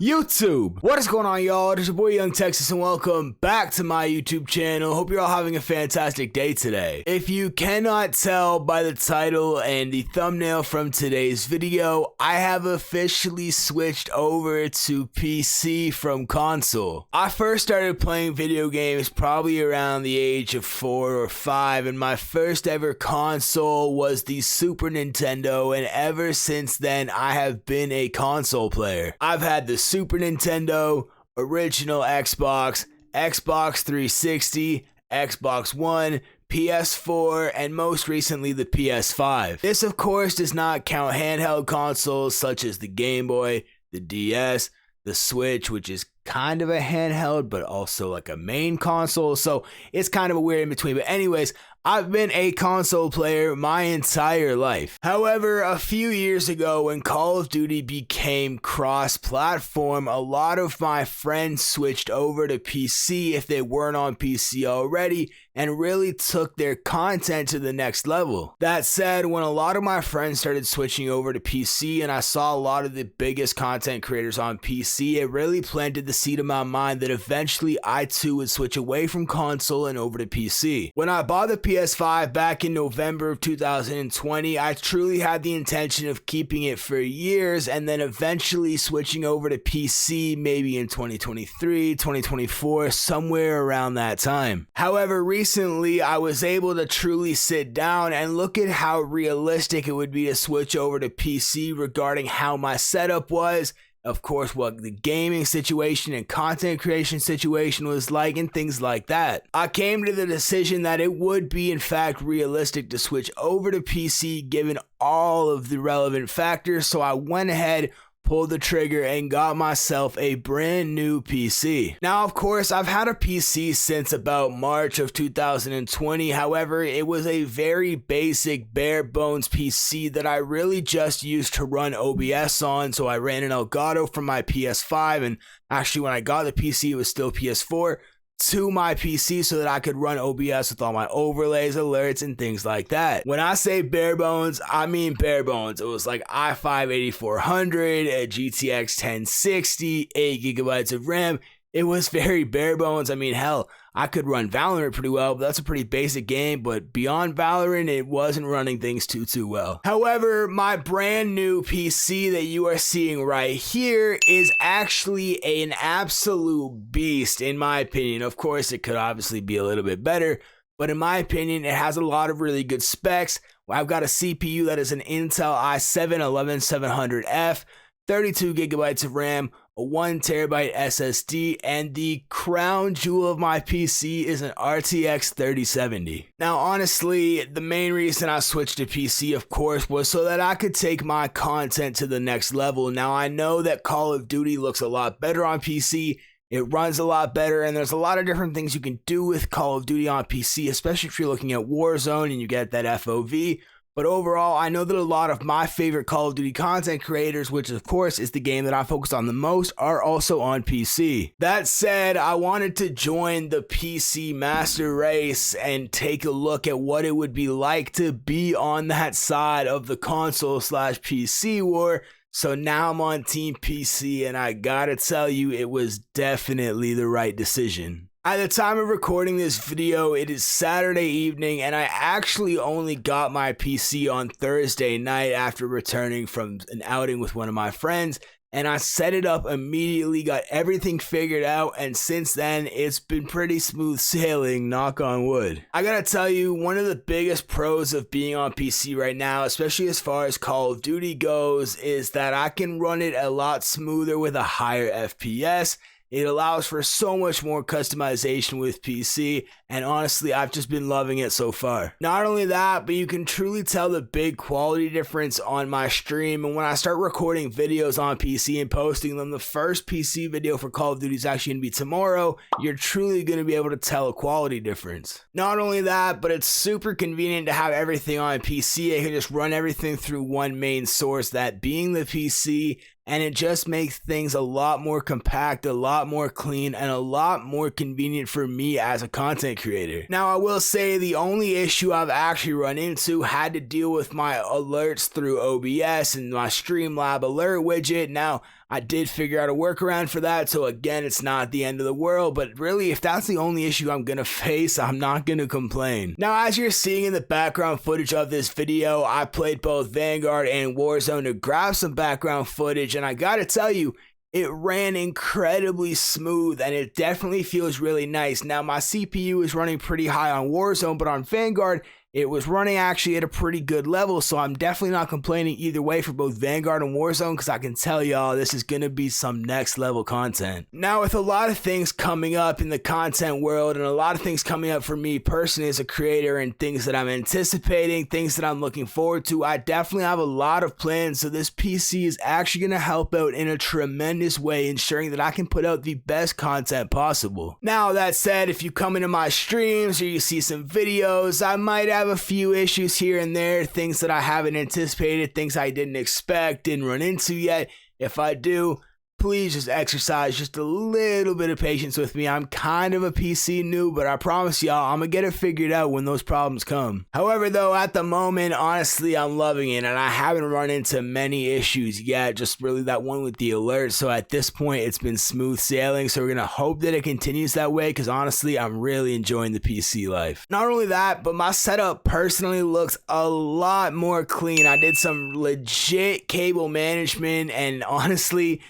YouTube, what is going on, y'all? It is your boy Young Texas and welcome back to my YouTube channel. Hope you're all having a fantastic day today. If you cannot tell by the title and the thumbnail from today's video, I have officially switched over to PC from console. I first started playing video games probably around the age of 4 or 5, and my first ever console was the Super Nintendo, and ever since then I have been a console player. I've had the Super Nintendo, original Xbox, Xbox 360, Xbox One, PS4, and most recently the PS5. This of course does not count handheld consoles such as the Game Boy, the DS, the Switch, which is kind of a handheld but also like a main console, so it's kind of a weird in between. But anyways, I've been a console player my entire life. However, a few years ago when Call of Duty became cross-platform, a lot of my friends switched over to PC if they weren't on PC already, and really took their content to the next level. That said, when a lot of my friends started switching over to PC and I saw a lot of the biggest content creators on PC, it really planted the seed in my mind that eventually I too would switch away from console and over to PC. When I bought the PS5 back in November of 2020, I truly had the intention of keeping it for years and then eventually switching over to PC maybe in 2023, 2024, somewhere around that time. However, recently I was able to truly sit down and look at how realistic it would be to switch over to PC regarding how my setup was, of course, what the gaming situation and content creation situation was like, and things like that. I came to the decision that it would be in fact realistic to switch over to PC given all of the relevant factors, so I went ahead, pulled the trigger, and got myself a brand new PC. Now, of course, I've had a PC since about March of 2020. However, it was a very basic, bare bones PC that I really just used to run OBS on. So I ran an Elgato from my PS5, and actually when I got the PC, it was still PS4, to my PC so that I could run OBS with all my overlays, alerts, and things like that. When I say bare bones, I mean bare bones. It was like i5-8400, a GTX 1060, 8 gigabytes of RAM. It was very bare bones. I mean, hell, I could run Valorant pretty well, but that's a pretty basic game. But beyond Valorant, it wasn't running things too well. However, my brand new PC that you are seeing right here is actually an absolute beast, in my opinion. Of course, it could obviously be a little bit better, but in my opinion, it has a lot of really good specs. I've got a CPU that is an Intel i7-11700F, 32 gigabytes of RAM, a 1TB SSD, and the crown jewel of my PC is an RTX 3070. Now, honestly, the main reason I switched to PC, of course, was so that I could take my content to the next level. Now, I know that Call of Duty looks a lot better on PC, it runs a lot better, and there's a lot of different things you can do with Call of Duty on PC, especially if you're looking at Warzone and you get that FOV. But overall, I know that a lot of my favorite Call of Duty content creators, which of course is the game that I focus on the most, are also on PC. That said, I wanted to join the PC master race and take a look at what it would be like to be on that side of the console/PC war. So now I'm on Team PC, and I gotta tell you, it was definitely the right decision. At the time of recording this video, it is Saturday evening, and I actually only got my PC on Thursday night after returning from an outing with one of my friends, and I set it up immediately, got everything figured out, and since then, it's been pretty smooth sailing, knock on wood. I gotta tell you, one of the biggest pros of being on PC right now, especially as far as Call of Duty goes, is that I can run it a lot smoother with a higher FPS. It allows for so much more customization with PC, and honestly, I've just been loving it so far. Not only that, but you can truly tell the big quality difference on my stream, and when I start recording videos on PC and posting them, the first PC video for Call of Duty is actually going to be tomorrow. You're truly going to be able to tell a quality difference. Not only that, but it's super convenient to have everything on PC. I can just run everything through one main source, that being the PC, and it just makes things a lot more compact, a lot more clean, and a lot more convenient for me as a content creator. Now, I will say the only issue I've actually run into had to deal with my alerts through OBS and my Streamlab alert widget. Now, I did figure out a workaround for that, so again, it's not the end of the world, but really, if that's the only issue I'm gonna face, I'm not gonna complain. Now, as you're seeing in the background footage of this video, I played both Vanguard and Warzone to grab some background footage, and I gotta tell you, it ran incredibly smooth and it definitely feels really nice. Now, my CPU is running pretty high on Warzone, but on Vanguard, it was running actually at a pretty good level, so I'm definitely not complaining either way for both Vanguard and Warzone, because I can tell y'all this is going to be some next level content. Now, with a lot of things coming up in the content world and a lot of things coming up for me personally as a creator and things that I'm anticipating, things that I'm looking forward to, I definitely have a lot of plans, so this PC is actually going to help out in a tremendous way, ensuring that I can put out the best content possible. Now, that said, if you come into my streams or you see some videos, I might have a few issues here and there, things that I haven't anticipated, things I didn't expect, didn't run into yet. If I do, please just exercise just a little bit of patience with me. I'm kind of a PC noob, but I promise y'all, I'm gonna get it figured out when those problems come. However, though, at the moment, honestly, I'm loving it, and I haven't run into many issues yet, just really that one with the alert. So at this point, it's been smooth sailing, so we're gonna hope that it continues that way, because honestly, I'm really enjoying the PC life. Not only that, but my setup personally looks a lot more clean. I did some legit cable management, and honestly,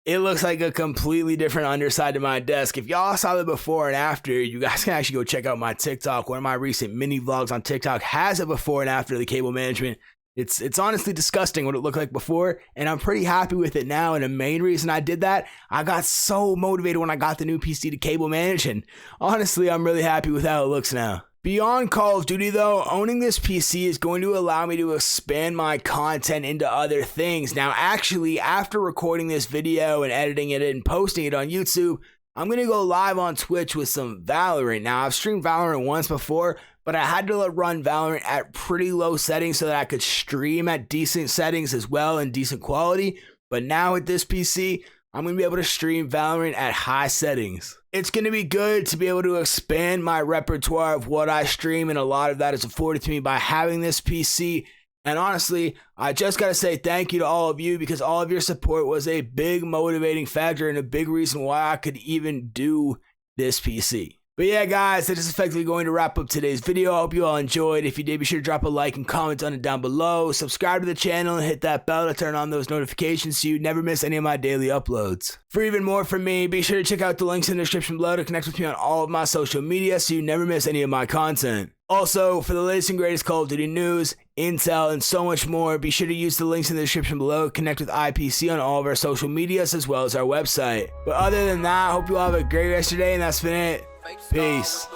it looks like a completely different underside to my desk. If y'all saw the before and after, you guys can actually go check out my TikTok. One of my recent mini vlogs on TikTok has a before and after the cable management. It's honestly disgusting what it looked like before, and I'm pretty happy with it now. And the main reason I did that, I got so motivated when I got the new PC to cable manage, and honestly, I'm really happy with how it looks now. Beyond Call of Duty though, owning this PC is going to allow me to expand my content into other things. Now actually, after recording this video and editing it and posting it on YouTube, I'm going to go live on Twitch with some Valorant. Now I've streamed Valorant once before, but I had to run Valorant at pretty low settings so that I could stream at decent settings as well and decent quality. But now with this PC, I'm going to be able to stream Valorant at high settings. It's going to be good to be able to expand my repertoire of what I stream, and a lot of that is afforded to me by having this PC. And honestly, I just got to say thank you to all of you, because all of your support was a big motivating factor and a big reason why I could even do this PC. But yeah, guys, that is effectively going to wrap up today's video. I hope you all enjoyed. If you did, be sure to drop a like and comment on it down below. Subscribe to the channel and hit that bell to turn on those notifications so you never miss any of my daily uploads. For even more from me, be sure to check out the links in the description below to connect with me on all of my social media so you never miss any of my content. Also, for the latest and greatest Call of Duty news, intel, and so much more, be sure to use the links in the description below to connect with IPC on all of our social medias as well as our website. But other than that, I hope you all have a great rest of your day, and that's been it. Peace.